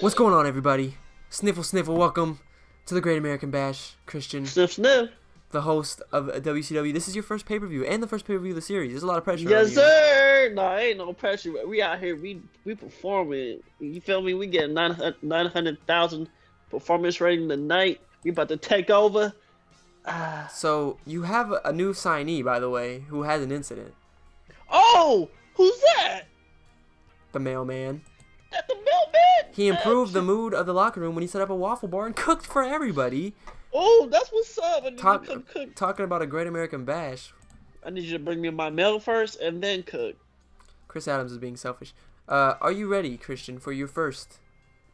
What's going on, everybody? Sniffle, sniffle. Welcome to the Great American Bash. Christian, Sniff, sniff. the host of WCW. This is your first pay-per-view and the first pay-per-view of the series. There's a lot of pressure on Yes, you. sir. No, ain't no pressure. We out here. We performing. You feel me? We get 900,000 performance rating tonight. We about to take over. So you have a new signee, by the way, who has an incident. Oh, who's that? The mailman. That the mailman? He improved the mood of the locker room when he set up a waffle bar and cooked for everybody. Oh, that's what's up. I need you to cook. Talking about a Great American Bash. I need you to bring me my mail first and then cook. Chris Adams is being selfish. Are you ready, Christian, for your first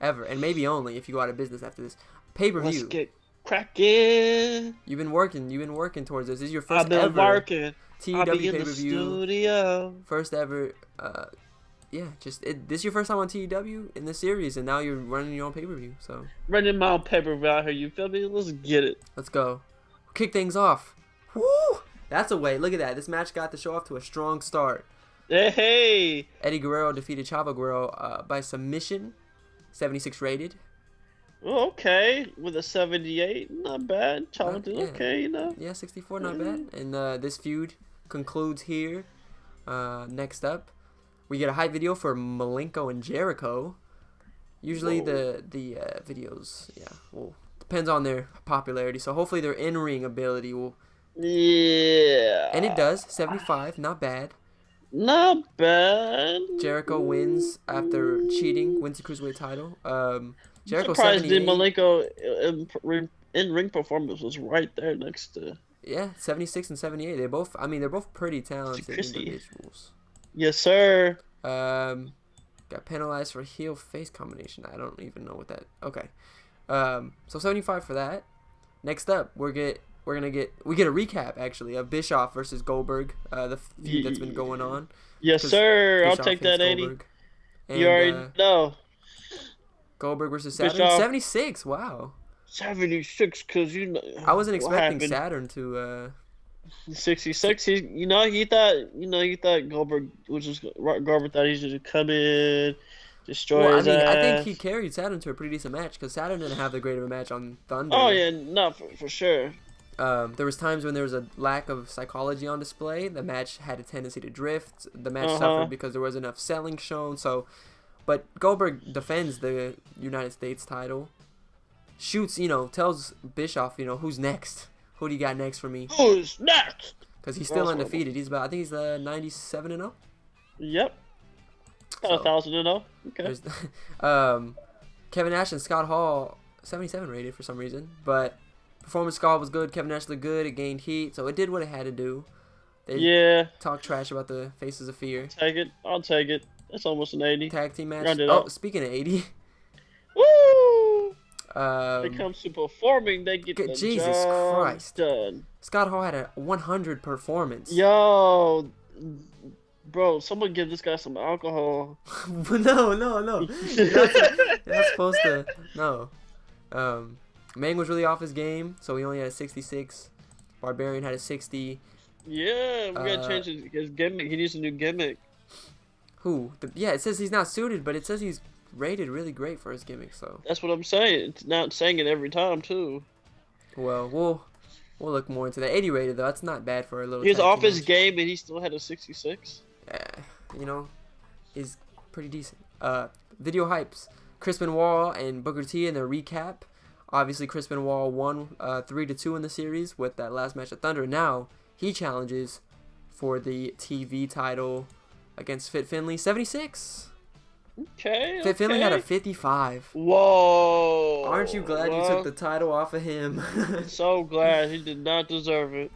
ever, and maybe only if you go out of business after this, pay-per-view? Let's get cracking. You've been working towards this. This is your first I've been ever working. TEW I'll be in the pay-per-view. studio. First ever, yeah, this is your first time on TEW in this series, and now you're running your own pay-per-view, so. Running my own paper out here, you feel me? Let's get it. Let's go. Kick things off. Woo! That's a way. Look at that. This match got the show off to a strong start. Hey! Eddie Guerrero defeated Chavo Guerrero by submission, 76 rated. Oh, okay, with a 78, not bad. Challenge is okay, you know. Yeah, 64, not bad. And this feud concludes here. Next up, we get a hype video for Malenko and Jericho. Usually the videos, yeah, well, depends on their popularity. So hopefully their in-ring ability will. Yeah. And it does, 75, not bad. Not bad. Jericho wins after cheating, wins the Cruiserweight title. Jericho surprised 78. Malenko in-ring performance was right there next to. Yeah, 76 and 78. They're both pretty talented Chrissy. individuals. Yes, sir. Got penalized for heel face combination. I don't even know what that. Okay. So 75 for that. Next up, we get a recap actually of Bischoff versus Goldberg. The feud that's been going on. Yes, sir. Bischoff I'll take that 80. Goldberg. And, You already know. Goldberg versus Saturn. Bischoff. 76. Wow. 76, cause you know. I wasn't what expecting happened. Saturn to. 66. You thought Goldberg was just Goldberg thought he should just come in, destroy Well, I his mean, ass. I think he carried Saturn to a pretty decent match because Saturn didn't have the great of a match on Thunder. Oh yeah, no, for sure. There was times when there was a lack of psychology on display. The match had a tendency to drift. The match suffered because there wasn't enough selling shown. So, but Goldberg defends the United States title. Shoots, tells Bischoff, who's next. Who do you got next for me? Who's next? Because he's still undefeated. I think he's 97-0. Yep. Got 1,000-0. Okay. Kevin Nash and Scott Hall 77 rated for some reason, but performance Scott was good. Kevin Nash looked good. It gained heat, so it did what it had to do. They talked trash about the Faces of Fear. I'll take it. That's almost an 80. Tag team match. Round it Oh, up. speaking of 80. Woo! When it comes to performing, they get the Jesus job Christ. done. Scott Hall had a 100 performance. Yo, bro, someone give this guy some alcohol. No. You're not supposed to. No. Mang was really off his game, so he only had a 66. Barbarian had a 60. Yeah, we gotta change his gimmick. He needs a new gimmick. Who? Yeah, it says he's not suited, but it says he's rated really great for his gimmick. So that's what I'm saying. It's not saying it every time too. Well, we'll look more into that. 80 rated though. That's not bad for a little. He was tag off team his match. game and he still had a 66. Is pretty decent. Video hypes. Chris Benoit and Booker T in their recap. Obviously, Chris Benoit won 3-2 in the series with that last match at Thunder. Now he challenges for the TV title against Fit Finlay. 76. Okay. Fit Finlay had a 55. Whoa. Aren't you glad you took the title off of him? So glad. He did not deserve it.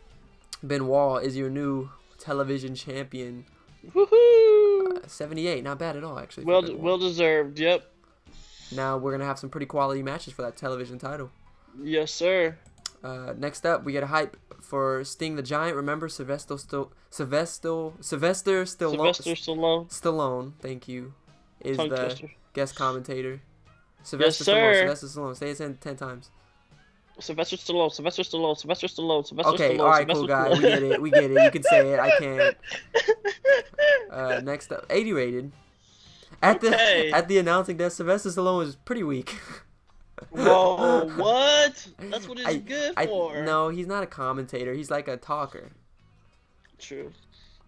Benoit is your new television champion. Woohoo! 78, not bad at all actually. Well deserved. Yep. Now we're gonna have some pretty quality matches for that television title. Yes, sir. Next up, we get a hype for Sting the Giant. Remember Sylvester Stallone. Stallone, thank you, is Tongue the twister. guest commentator. Sylvester sir. Stallone. Say it 10 times. Sylvester Stallone. Okay, all right, cool guy. We get it. You can say it. I can't. Next up, 80 rated. at the announcing desk, Sylvester Stallone was pretty weak. Whoa, what? That's what he's good for. No, he's not a commentator. He's like a talker. True.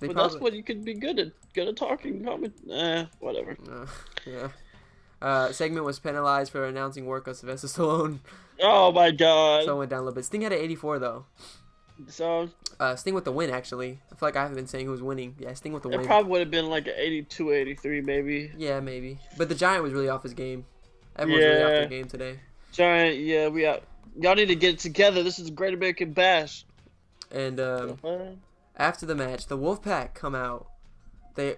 But that's what you could be good at talking. Whatever. Yeah. Segment was penalized for announcing work of Sylvester Stallone. Oh my god. So it went down a little bit. Sting had an 84 though. So. Sting with the win actually. I feel like I haven't been saying who was winning. Yeah, Sting with the win. It probably would have been like an 82, 83 maybe. Yeah, maybe. But the Giant was really off his game. Everyone's really off their game today. Giant, yeah, y'all need to get it together. This is Great American Bash. And after the match, the Wolfpack come out. They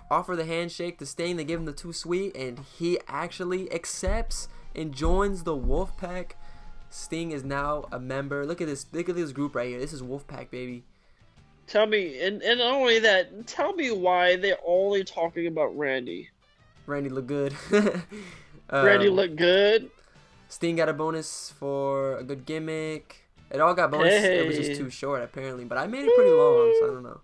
offer the handshake to Sting. They give him the too sweet, and he actually accepts and joins the Wolfpack. Sting is now a member. Look at this group right here. This is Wolfpack, baby. Tell me, and not only that, tell me why they're only talking about Randy. Randy looked good. Randy looked good. Sting got a bonus for a good gimmick. It all got bonus. Hey. It was just too short, apparently. But I made it pretty long, so I don't know.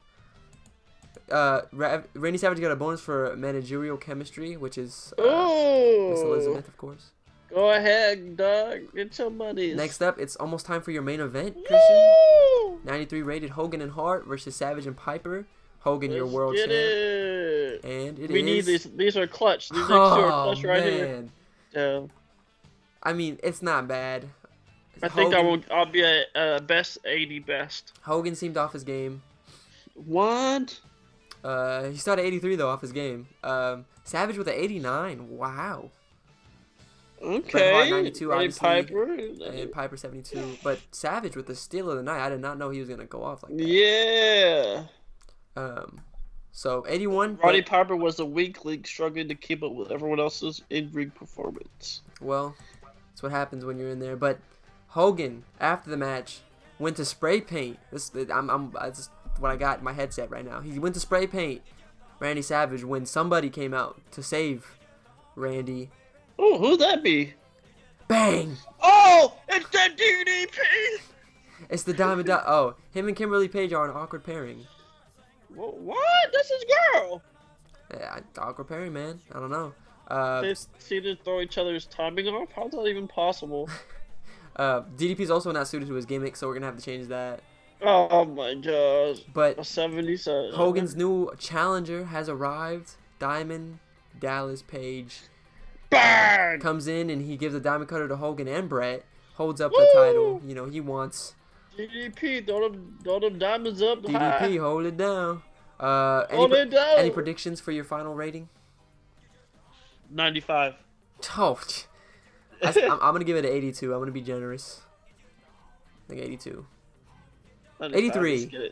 Randy Savage got a bonus for managerial chemistry, which is Miss Elizabeth, of course. Go ahead, dog. Get your money. Next up, it's almost time for your main event, Christian. 93 rated Hogan and Hart versus Savage and Piper. Hogan, your world champ. And we need these. These are clutch. These are clutch right here. Yeah. I mean, it's not bad. I think I'll be a best 80 best. Hogan seemed off his game. What? He started 83 though off his game. Savage with an 89. Wow. Okay. Bret Hart 92 obviously. Piper. And Piper 72. But Savage with the steal of the night. I did not know he was gonna go off like that. Yeah. So 81. Roddy Piper was a weak link, struggling to keep up with everyone else's in-ring performance. Well, that's what happens when you're in there. But Hogan, after the match, went to spray paint. This what I got in my headset right now. He went to spray paint Randy Savage when somebody came out to save Randy. Oh, who'd that be? Bang! Oh, it's the DDP! It's the Diamond Dog. Oh, him and Kimberly Page are an awkward pairing. What? That's his girl. Yeah, awkward pairing, man. I don't know. They seem to throw each other's timing off? How's that even possible? DDP's also not suited to his gimmick, so we're going to have to change that. Oh my gosh. But 77. Hogan's new challenger has arrived. Diamond Dallas Page. Bang! Comes in and he gives a diamond cutter to Hogan and Bret. Holds up the title. You know, he wants. DDP, throw them diamonds up DDP, high. hold it down. Hold it down. Any predictions for your final rating? 95. Oh, I'm going to give it an 82. I'm going to be generous. I think 82. 83.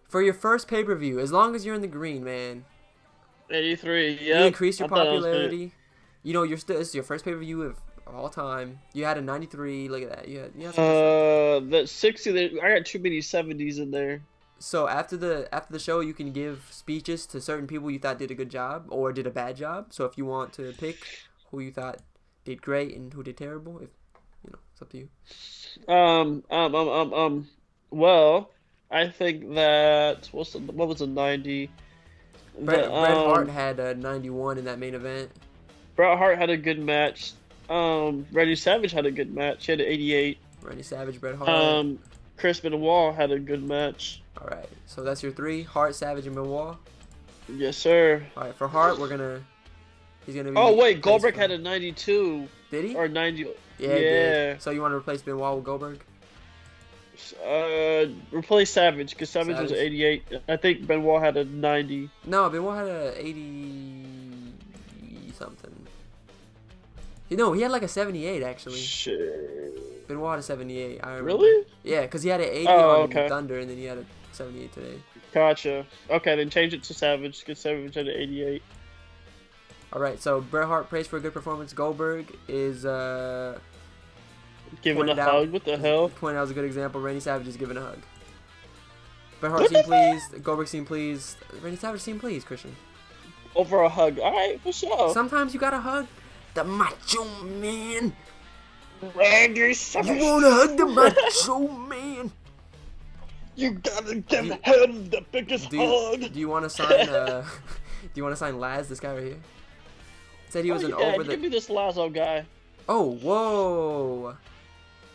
For your first pay-per-view, as long as you're in the green, man. 83, yeah. You increase your popularity. You know, this is your first pay-per-view of all time. You had a 93. Look at that. You had the 60. I got too many 70s in there. So after the show, you can give speeches to certain people you thought did a good job or did a bad job. So if you want to pick who you thought did great and who did terrible, it's up to you. Well, I think that what was the 90? Bret Hart had a 91 in that main event. Bret Hart had a good match. Randy Savage had a good match. He had an 88. Randy Savage, Bret Hart. Chris Benoit had a good match. All right, so that's your three: Hart, Savage, and Benoit. Yes, sir. All right, for Hart, he's gonna be. Oh wait, Goldberg had a 92. Did he? Or 90? Yeah. He did. So you want to replace Benoit with Goldberg? Replace Savage because Savage was 88. I think Benoit had a 90. No, Benoit had a 80 something. No, he had like a 78 actually. Shit. Benoit had a 78. I remember. Really? Yeah, because he had an 80 on Thunder, and then he had a 78 today. Gotcha. Okay, then change it to Savage because Savage had an 88. All right, so Bret Hart praised for a good performance. Goldberg is giving a hug. What the hell? Point out was a good example. Randy Savage is giving a hug. Bret Hart seemed pleased. Goldberg seemed pleased. Randy Savage seemed pleased, Christian. Over a hug. All right, for sure. Sometimes you gotta hug the Macho Man. Randy Savage. You wanna hug the Macho Man? You gotta give him the biggest hug. Do you want to sign? you want to sign Laz? This guy right here said he was an over the. Give me this Lazo guy. Oh, whoa!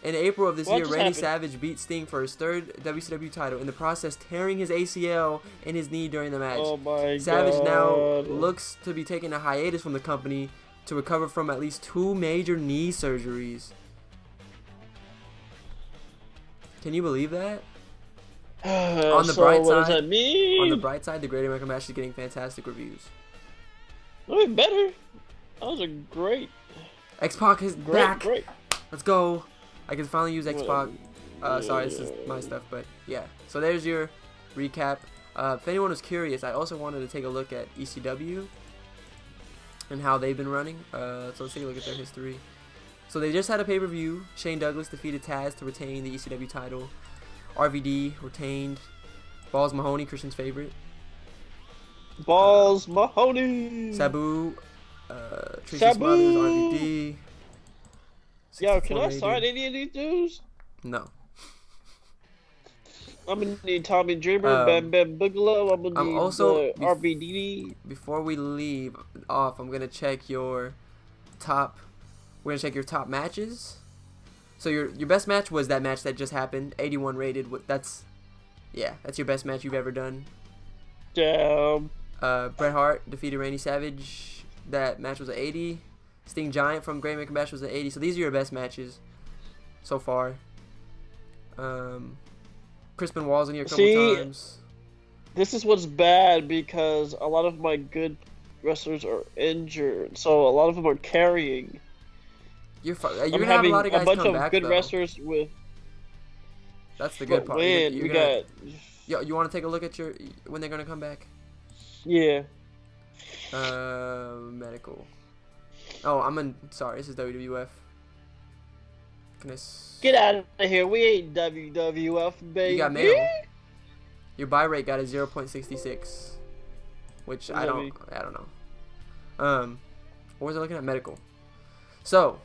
In April of this year, Randy happened? Savage beat Sting for his third WCW title, in the process tearing his ACL and his knee during the match. Oh my Savage God. now looks to be taking a hiatus from the company to recover from at least 2 major knee surgeries. Can you believe that? On the bright what side, does that mean? On the bright side, the Great American Bash is getting fantastic reviews. A bit better. That was a great. X-Pac is back. Great. Let's go. I can finally use X-Pac. Sorry, this is my stuff, but yeah. So there's your recap. If anyone was curious, I also wanted to take a look at ECW and how they've been running. So let's take a look at their history. So they just had a pay-per-view. Shane Douglas defeated Taz to retain the ECW title. RVD retained. Balls Mahoney, Christian's favorite. Balls Mahoney. Sabu. Tracy Smothers, RVD. Yo, can I sign any of these dudes? No. I'm gonna need Tommy Dreamer, Bam Bam Bigelow. I'm gonna need also RVD. Before we leave off, I'm gonna check your top. We're gonna check your top matches. So your best match was that match that just happened, 81 rated. That's your best match you've ever done. Damn. Bret Hart defeated Randy Savage. That match was an 80. Sting Giant from Great American Bash was an 80. So these are your best matches so far. Chris Benoit's in here a couple times. This is what's bad because a lot of my good wrestlers are injured, so a lot of them are carrying. You're gonna have a lot of guys come back, a bunch of good though. Wrestlers with. That's the good part. When we got. Yo, you want to take a look at when they're gonna come back? Yeah. Medical. Oh, sorry. This is WWF. Get out of here. We ain't WWF, baby. You got mail. Your buy rate got a 0.66, which I don't know. What was I looking at? Medical. So,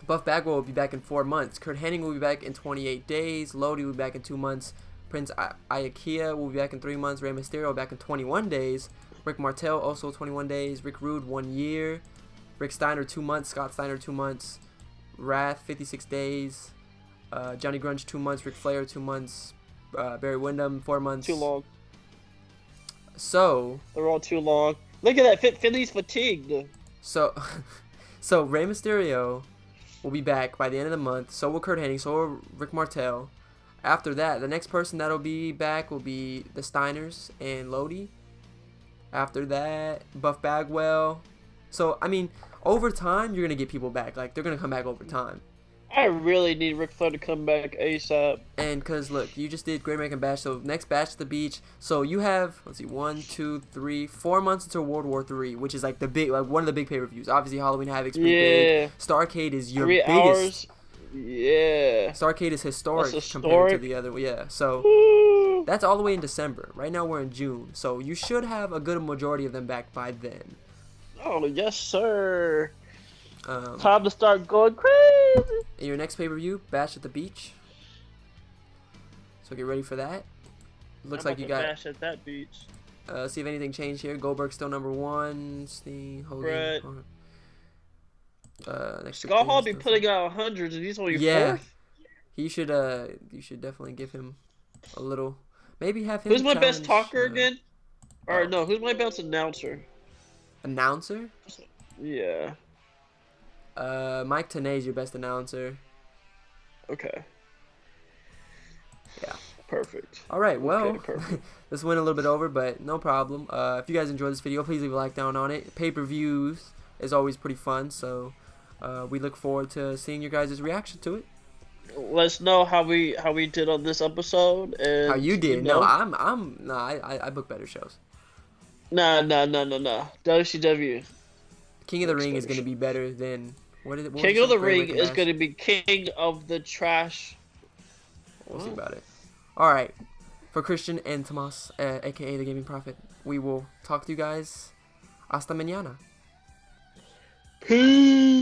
Buff Bagwell will be back in 4 months. Kurt Hennig will be back in 28 days. Lodi will be back in 2 months. Prince Iaukea will be back in 3 months. Rey Mysterio back in 21 days. Rick Martel also 21 days. Rick Rude 1 year. Rick Steiner 2 months. Scott Steiner 2 months. Wrath 56 days. Johnny Grunge 2 months. Ric Flair 2 months. Barry Windham 4 months. Too long. So they're all too long. Look at that. Philly's fatigued. So Rey Mysterio will be back by the end of the month. So will Kurt Hennig. So will Rick Martel. After that, the next person that'll be back will be the Steiners and Lodi. After that, Buff Bagwell. So, I mean, over time, you're going to get people back. Like, they're going to come back over time. I really need Ric Flair to come back ASAP. And because, look, you just did Great American Bash. So, next Bash to the Beach. So, you have, 1, 2, 3, 4 months until World War III, which is, like, one of the big pay-per-views. Obviously, Halloween Havoc's pretty big. Starrcade is your 3 biggest. Hours. Yeah. Starrcade is historic compared to the other. Yeah. So, that's all the way in December. Right now, we're in June. So, you should have a good majority of them back by then. Oh, yes, sir. Time to start going crazy. In your next pay-per-view, Bash at the Beach. So get ready for that. Looks like you got Bash at that beach. See if anything changed here. Goldberg's still number 1. Steen, Hogan. Next Scott Hall be putting out hundreds, and he's only 4th. You should definitely give him a little. Maybe have him. Who's my best talker again? Or no, who's my best announcer? Announcer? Yeah. Mike Tenay's your best announcer. Okay. Yeah. Perfect. All right. Well, okay, perfect. This went a little bit over, but no problem. If you guys enjoyed this video, please leave a like down on it. Pay-per-views is always pretty fun, so we look forward to seeing your guys' reaction to it. Let us know how we did on this episode. And, how you did? No, I book better shows. Nah. WCW. King of the Ring is going to be better than what is it? King of the Ring is going to be king of the trash. We'll see about it. All right, for Christian and Tomas, aka the Gaming Prophet, we will talk to you guys. Hasta mañana. Peace.